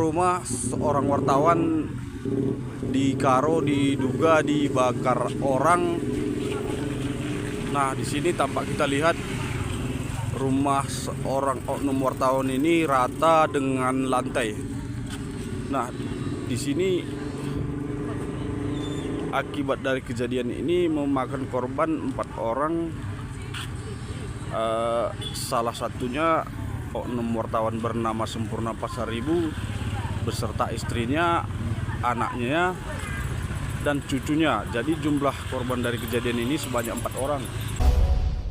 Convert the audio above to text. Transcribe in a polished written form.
rumah seorang wartawan di Karo diduga dibakar orang. Nah, di sini tampak kita lihat rumah seorang oknum wartawan ini rata dengan lantai. Nah, di sini akibat dari kejadian ini memakan korban 4 orang. Salah satunya oknum wartawan bernama Sempurna Pasaribu beserta istrinya, anaknya, dan cucunya. Jadi jumlah korban dari kejadian ini sebanyak 4 orang.